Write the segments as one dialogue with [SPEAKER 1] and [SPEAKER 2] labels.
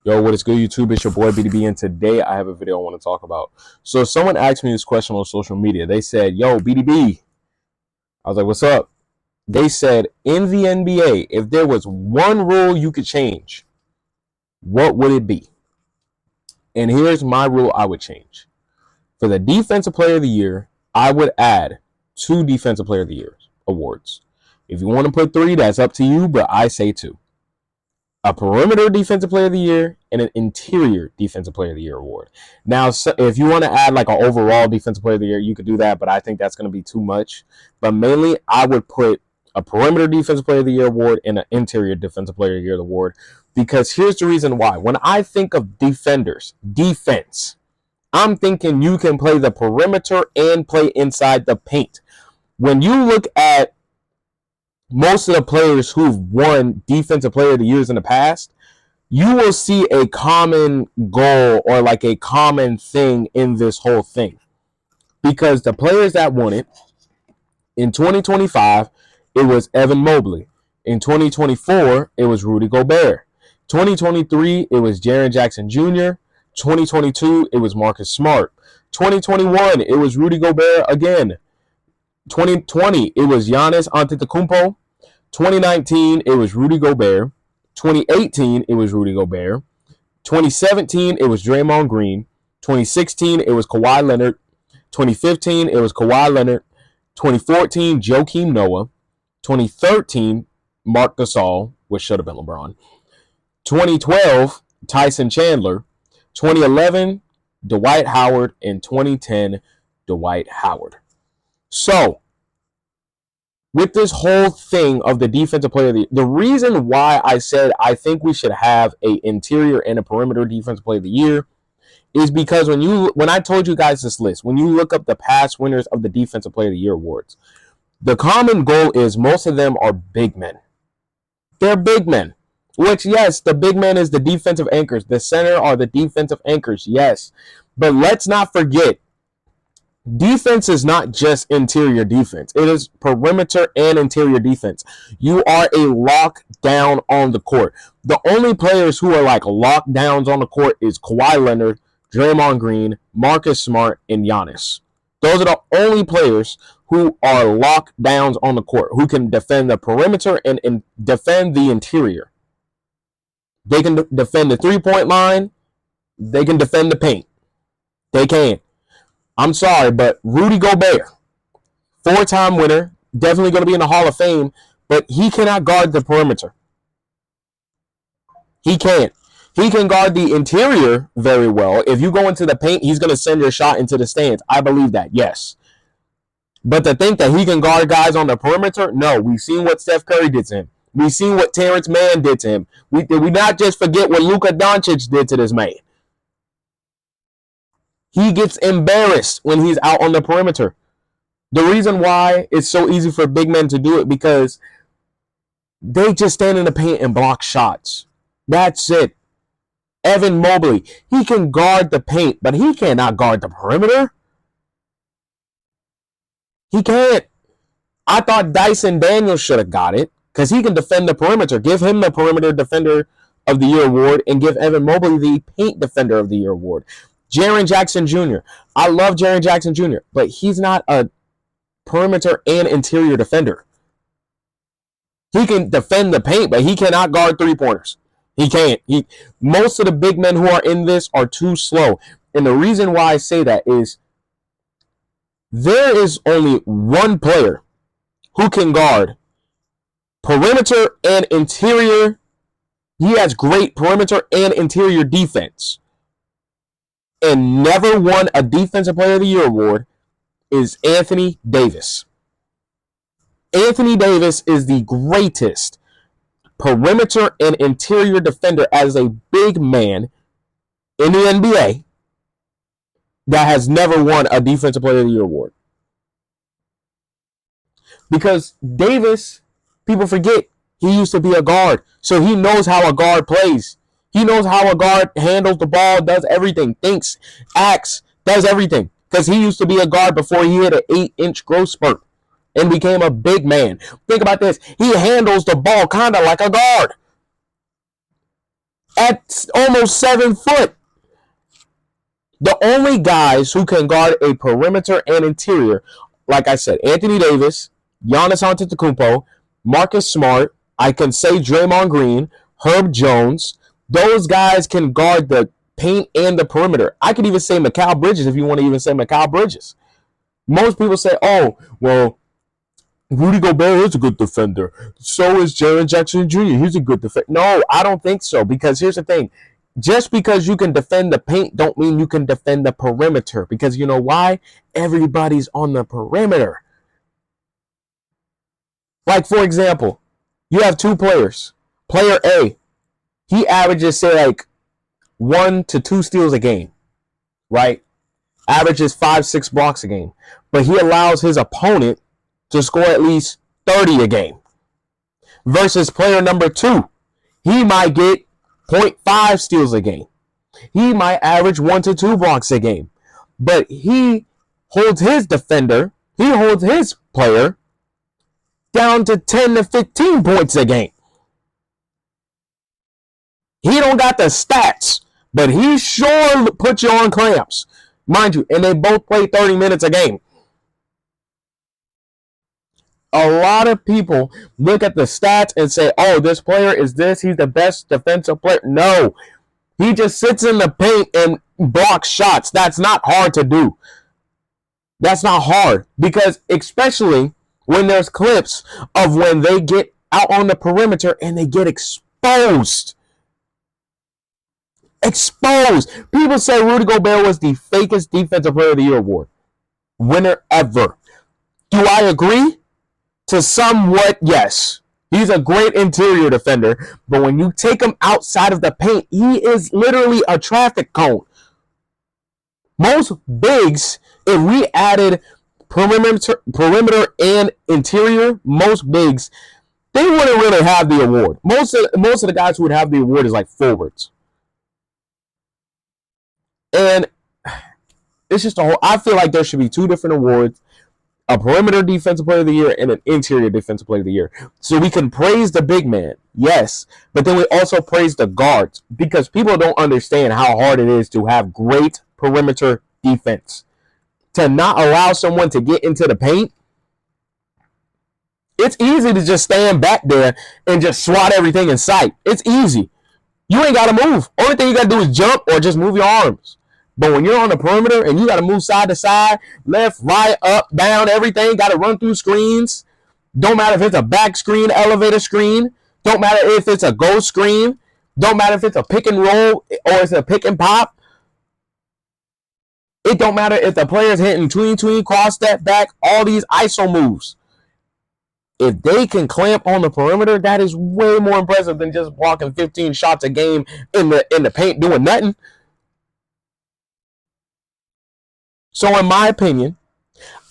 [SPEAKER 1] Yo, what is good, YouTube? It's your boy BDB, and today I have a video I want to talk about. So someone asked me this question on social media. They said, yo, BDB. I was like, what's up? They said, in the NBA, if there was one rule you could change, what would it be? And here's my rule I would change. For the Defensive Player of the Year, I would add 2 Defensive Player of the Year awards. If you want to put 3, that's up to you, but I say 2. A perimeter defensive player of the year and an interior defensive player of the year award. Now, if you want to add like an overall defensive player of the year, you could do that, but I think that's going to be too much. But mainly, I would put a perimeter defensive player of the year award and an interior defensive player of the year award, because here's the reason why. When I think of defenders, defense, I'm thinking you can play the perimeter and play inside the paint. When you look at most of the players who've won Defensive Player of the Years in the past, you will see a common goal or like a common thing in this whole thing. Because the players that won it, in 2025, it was Evan Mobley. In 2024, it was Rudy Gobert. 2023, it was Jaren Jackson Jr. 2022, it was Marcus Smart. 2021, it was Rudy Gobert again. 2020, it was Giannis Antetokounmpo. 2019, it was Rudy Gobert. 2018, it was Rudy Gobert. 2017, it was Draymond Green. 2016, it was Kawhi Leonard. 2015, it was Kawhi Leonard. 2014, Joakim Noah. 2013, Marc Gasol, which should have been LeBron. 2012, Tyson Chandler. 2011, Dwight Howard. And 2010, Dwight Howard. So, with this whole thing of the defensive player, the reason why I said I think we should have an interior and a perimeter defensive player of the year is because when I told you guys this list, when you look up the past winners of the defensive player of the year awards, the common goal is most of them are big men. They're big men, which, yes, the big man is the defensive anchors. The center are the defensive anchors, yes. But let's not forget, defense is not just interior defense. It is perimeter and interior defense. You are a lockdown on the court. The only players who are like lockdowns on the court is Kawhi Leonard, Draymond Green, Marcus Smart, and Giannis. Those are the only players who are lockdowns on the court, who can defend the perimeter and defend the interior. They can defend the three-point line. They can defend the paint. They can. I'm sorry, but Rudy Gobert, 4-time winner, definitely going to be in the Hall of Fame, but he cannot guard the perimeter. He can't. He can guard the interior very well. If you go into the paint, he's going to send your shot into the stands. I believe that, yes. But to think that he can guard guys on the perimeter, no. We've seen what Steph Curry did to him. We've seen what Terrence Mann did to him. We not just forget what Luka Doncic did to this man. He gets embarrassed when he's out on the perimeter. The reason why it's so easy for big men to do it, because they just stand in the paint and block shots. That's it. Evan Mobley, he can guard the paint, but he cannot guard the perimeter. He can't. I thought Dyson Daniels should have got it because he can defend the perimeter. Give him the perimeter defender of the year award and give Evan Mobley the paint defender of the year award. Jaren Jackson Jr. I love Jaren Jackson Jr., but he's not a perimeter and interior defender. He can defend the paint, but he cannot guard three-pointers. He can't. Most of the big men who are in this are too slow. And the reason why I say that is there is only one player who can guard perimeter and interior. He has great perimeter and interior defense, and never won a Defensive Player of the Year award, is Anthony Davis. Anthony Davis is the greatest perimeter and interior defender as a big man in the NBA that has never won a Defensive Player of the Year award. Because Davis, people forget, he used to be a guard, so he knows how a guard plays. He knows how a guard handles the ball, does everything, thinks, acts, does everything. Because he used to be a guard before he hit an 8-inch growth spurt and became a big man. Think about this. He handles the ball kind of like a guard. at almost 7 foot. The only guys who can guard a perimeter and interior, like I said, Anthony Davis, Giannis Antetokounmpo, Marcus Smart, I can say Draymond Green, Herb Jones. Those guys can guard the paint and the perimeter. I could even say Mikal Bridges if you want to even say Mikal Bridges. Most people say, oh, well, Rudy Gobert is a good defender. So is Jaren Jackson Jr. He's a good defender. No, I don't think so, because here's the thing. Just because you can defend the paint don't mean you can defend the perimeter, because you know why? Everybody's on the perimeter. Like, for example, you have two players. Player A, he averages, say, like 1 to 2 steals a game, right? Averages 5-6 blocks a game. But he allows his opponent to score at least 30 a game. Versus player number 2, he might get 0.5 steals a game. He might average 1 to 2 blocks a game. But he holds his defender, he holds his player down to 10 to 15 points a game. He don't got the stats, but he sure put you on clamps. Mind you, and they both play 30 minutes a game. A lot of people look at the stats and say, oh, this player is this, he's the best defensive player. No, he just sits in the paint and blocks shots. That's not hard to do. That's not hard, because especially when there's clips of when they get out on the perimeter and they get exposed. Exposed. People say Rudy Gobert was the fakest Defensive Player of the Year award winner ever. Do I agree? To somewhat, yes. He's a great interior defender, but when you take him outside of the paint, he is literally a traffic cone. Most bigs, if we added perimeter and interior, most bigs, they wouldn't really have the award. Most of the guys who would have the award is like forwards. And it's just a whole, I feel like there should be 2 different awards. A perimeter defensive player of the year and an interior defensive player of the year. So we can praise the big man, yes, but then we also praise the guards, because people don't understand how hard it is to have great perimeter defense. To not allow someone to get into the paint, it's easy to just stand back there and just swat everything in sight. It's easy. You ain't got to move. Only thing you got to do is jump or just move your arms. But when you're on the perimeter and you got to move side to side, left, right, up, down, everything, got to run through screens. Don't matter if it's a back screen, elevator screen. Don't matter if it's a go screen. Don't matter if it's a pick and roll or it's a pick and pop. It don't matter if the player's hitting tween, cross step back, all these ISO moves. If they can clamp on the perimeter, that is way more impressive than just blocking 15 shots a game in the paint doing nothing. So in my opinion,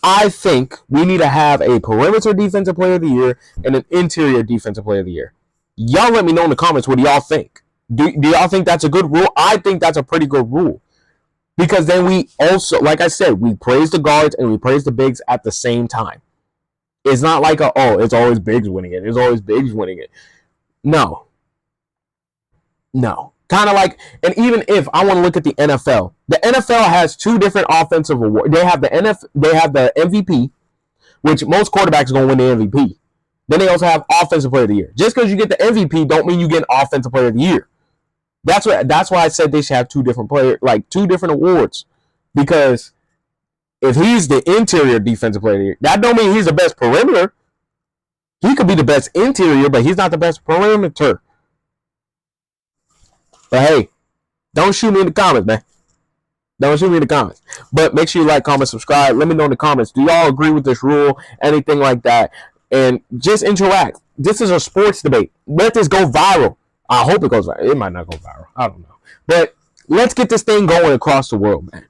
[SPEAKER 1] I think we need to have a perimeter defensive player of the year and an interior defensive player of the year. Y'all let me know in the comments, what do y'all think? Do y'all think that's a good rule? I think that's a pretty good rule. Because then we also, like I said, we praise the guards and we praise the bigs at the same time. It's not like, it's always bigs winning it. It's always bigs winning it. No. Kind of like, and even if I want to look at the NFL has 2 different offensive awards. They have the MVP, which most quarterbacks are going to win the MVP. Then they also have offensive player of the year. Just because you get the MVP don't mean you get offensive player of the year. That's why I said they should have 2 different two different awards. Because if he's the interior defensive player of the year, that don't mean he's the best perimeter. He could be the best interior, but he's not the best perimeter. But hey, don't shoot me in the comments, man. Don't shoot me in the comments. But make sure you like, comment, subscribe. Let me know in the comments. Do y'all agree with this rule? Anything like that? And just interact. This is a sports debate. Let this go viral. I hope it goes viral. It might not go viral. I don't know. But let's get this thing going across the world, man.